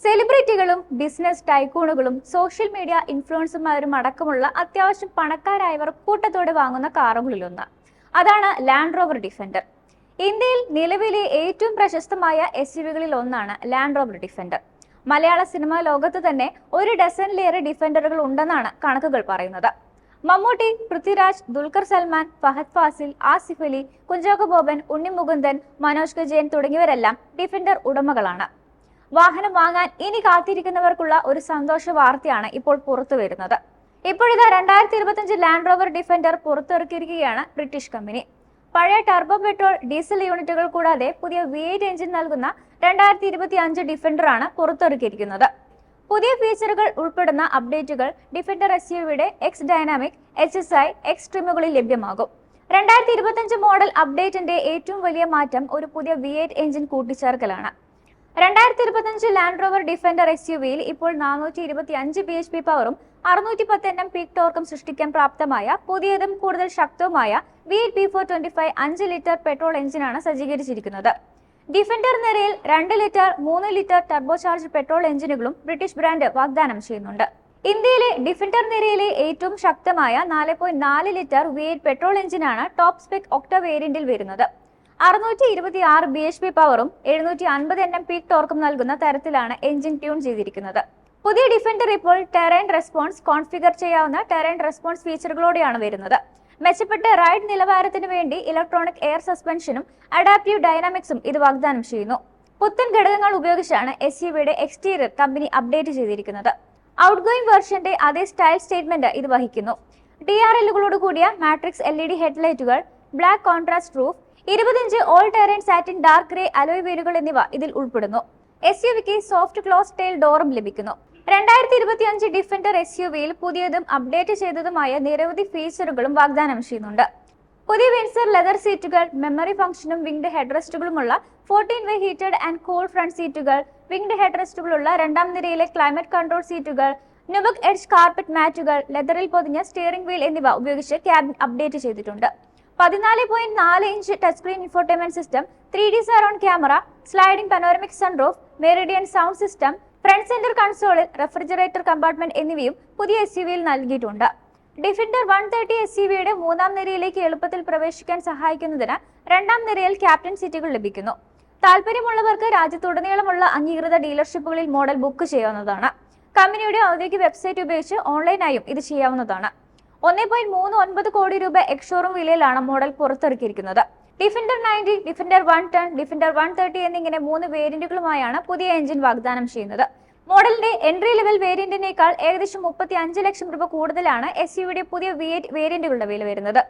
സെലിബ്രിറ്റികളും business ടൈക്കൂണുകളും social media ഇൻഫ്ലുവൻസർമാരും അടക്കമുള്ള അത്യാവശ്യം പണക്കാരായവർ കൂട്ടത്തോടെ വാങ്ങുന്ന കാറുകളിലൊന്ന് അതാണ് ലാൻഡ് റോവർ ഡിഫൻഡർ. ഇന്ത്യയിൽ നിലവിലെ ഏറ്റവും പ്രശസ്തമായ എസ്യുവികളിൽ ഒന്നാണ് ലാൻഡ് റോവർ ഡിഫൻഡർ. മലയാള സിനിമാ ലോകത്ത് തന്നെ ഒരു ഡസനിലേറെ ഡിഫൻഡറുകൾ ഉണ്ടെന്നാണ് കണക്കുകൾ പറയുന്നത്. Mammootty, Prithviraj, Dulquer Salman, Fahad Fazil, Asif Ali, Kunchacko Boban, Unni Mukundan, Manoj K Jayan തുടങ്ങിയവരെല്ലാം defender ഉടമകളാണ്. വാഹനം വാങ്ങാൻ ഇനി കാത്തിരിക്കുന്നവർക്കുള്ള ഒരു സന്തോഷ വാർത്തയാണ് ഇപ്പോൾ പുറത്തു വരുന്നത്. ഇപ്പോഴിതാ 2025 ലാൻഡ് റോവർ ഡിഫൻഡർ പുറത്തിറക്കിയിരിക്കുകയാണ് ബ്രിട്ടീഷ് കമ്പനി. പഴയ ടർബോ പെട്രോൾ, ഡീസൽ യൂണിറ്റുകൾ കൂടാതെ പുതിയ V8 എഞ്ചിൻ നൽകുന്ന 2025 ഡിഫൻഡറാണ് പുറത്തിറക്കിയിരിക്കുന്നത്. പുതിയ ഫീച്ചറുകൾ ഉൾപ്പെടുന്ന അപ്ഡേറ്റുകൾ ഡിഫൻഡർ SUVയുടെ എക്സ് ഡൈനാമിക്, HSI, എക്സ് ട്രിമുകളിൽ ലഭ്യമാകും. 2025 മോഡൽ അപ്ഡേറ്റിന്റെ ഏറ്റവും വലിയ മാറ്റം ഒരു പുതിയ V8 എഞ്ചിൻ കൂട്ടിച്ചേർക്കലാണ്. 2025 ലാൻഡ് റോവർ ഡിഫൻഡർ SUVയിൽ ഇപ്പോൾ 425 bhp പവറും 610 Nm പീക്ക് ടോർക്കും സൃഷ്ടിക്കാൻ പ്രാപ്തമായ പുതിയതും കൂടുതൽ ശക്തവുമായ V8 P425 5 ലിറ്റർ പെട്രോൾ എഞ്ചിനാണ് സജ്ജീകരിച്ചിരിക്കുന്നത്. ഡിഫൻഡർ നിരയിൽ 2 ലിറ്റർ, 3 ലിറ്റർ ടർബോചാർജ് പെട്രോൾ എഞ്ചിനുകളും ബ്രിട്ടീഷ് ബ്രാൻഡ് വാഗ്ദാനം ചെയ്യുന്നുണ്ട്. ഇന്ത്യയിലെ ഡിഫൻഡർ നിരയിലെ ഏറ്റവും ശക്തമായ 4.4 ലിറ്റർ V8 പെട്രോൾ എഞ്ചിനാണ് ടോപ്പ് സ്പെക് ഒക്ട വേരിയന്റിൽ വരുന്നത്. 626 bhp പവറും 750 Nm പീക്ക് ടോർക്കും നൽകുന്ന തരത്തിലാണ് എഞ്ചിൻ ട്യൂൺ ചെയ്തിരിക്കുന്നത്. പുതിയ ഡിഫൻഡർ ഇപ്പോൾ ടെറൈൻ റെസ്പോൺസ്, കോൺഫിഗർ ചെയ്യാവുന്ന ടെറൈൻ റെസ്പോൺസ് ഫീച്ചറുകളോടെയാണ് വരുന്നത്. മെച്ചപ്പെട്ട റൈഡ് നിലവാരത്തിന് വേണ്ടി ഇലക്ട്രോണിക് എയർ സസ്പെൻഷനും അഡാപ്റ്റീവ് ഡൈനാമിക്സും ഇത് വാഗ്ദാനം ചെയ്യുന്നു. പുത്തൻ ഘടകങ്ങൾ ഉപയോഗിച്ചാണ് SUVയുടെ എക്സ്റ്റീരിയർ കമ്പനി അപ്ഡേറ്റ് ചെയ്തിരിക്കുന്നത്. ഔട്ട് ഗോയിങ് വെർഷന്റെ അതേ സ്റ്റൈൽ സ്റ്റേറ്റ്മെന്റ് ഇത് വഹിക്കുന്നു. DRLകളോട് കൂടിയ മാട്രിക്സ് LED ഹെഡ്ലൈറ്റുകൾ, black contrast roof, 20 inch all terrain satin dark grey alloy വീലുകൾ എന്നിവ ഇതിൽ ഉൾപ്പെടുന്നു. SUVക്ക് സോഫ്റ്റ് ക്ലോസ് ടെയിൽ ഡോറും ലഭിക്കുന്നു. 2025 ഡിഫൻഡർ SUVയിൽ പുതിയതും അപ്ഡേറ്റ് ചെയ്തതുമായ നിരവധി ഫീച്ചറുകളും വാഗ്ദാനം ചെയ്യുന്നുണ്ട്. പുതിയ വിൻസർ ലെതർ സീറ്റുകൾ, മെമ്മറി ഫംഗ്ഷനും വിംഗ്ഡ് ഹെഡ്റെസ്റ്റുകളുമുള്ള 14-വേ ഹീറ്റഡ് ആൻഡ് കൂൾ ഫ്രണ്ട് സീറ്റുകൾ, വിംഗ്ഡ് ഹെഡ്റെസ്റ്റുകളുള്ള രണ്ടാം നിരയിലെ ക്ലൈമറ്റ് കൺട്രോൾ സീറ്റുകൾ, നുബക് എഡ്ജ് കാർപ്പറ്റ് മാറ്റുകൾ, ലെതറിൽ പൊതിഞ്ഞ സ്റ്റിയറിംഗ് വീൽ എന്നിവ ഉപയോഗിച്ച് ക്യാബിൻ അപ്ഡേറ്റ് ചെയ്തിട്ടുണ്ട്. 14.4 inch touch screen infotainment system, 3D surround camera, sliding panoramic sunroof, Meridian sound system, front centre കൺസോളിൽ റെഫ്രിജറേറ്റർ കമ്പാർട്ട്മെന്റ് എന്നിവയും പുതിയ SUVയിൽ നൽകിയിട്ടുണ്ട്. ഡിഫൻഡർ 130 SUVയുടെ മൂന്നാം നിരയിലേക്ക് എളുപ്പത്തിൽ പ്രവേശിക്കാൻ സഹായിക്കുന്നതിന് രണ്ടാം നിരയിൽ ക്യാപ്റ്റൻ സീറ്റുകൾ ലഭിക്കുന്നു. താല്പര്യമുള്ളവർക്ക് രാജ്യത്തുടനീളമുള്ള അംഗീകൃത ഡീലർഷിപ്പുകളിൽ മോഡൽ ബുക്ക് ചെയ്യാവുന്നതാണ്. കമ്പനിയുടെ ഔദ്യോഗിക വെബ്സൈറ്റ് ഉപയോഗിച്ച് ഓൺലൈനായും ഇത് ചെയ്യാവുന്നതാണ്. 1.39 കോടി രൂപ എക്സ്ഷോറൂം വിലയിലാണ് മോഡൽ പുറത്തിറക്കിയിരിക്കുന്നത്. ഡിഫൻഡർ 90, ഡിഫൻഡർ 110, ഡിഫൻഡർ 130 എന്നിങ്ങനെ 3 വേരിയന്റുകളുമായാണ് പുതിയ എഞ്ചിൻ വാഗ്ദാനം ചെയ്യുന്നത്. മോഡലിന്റെ എൻട്രി ലെവൽ വേരിയന്റിനേക്കാൾ ഏകദേശം 35 ലക്ഷം രൂപ കൂടുതലാണ് SUVയുടെ പുതിയ V8 വേരിയന്റുകളുടെ വില വരുന്നത്.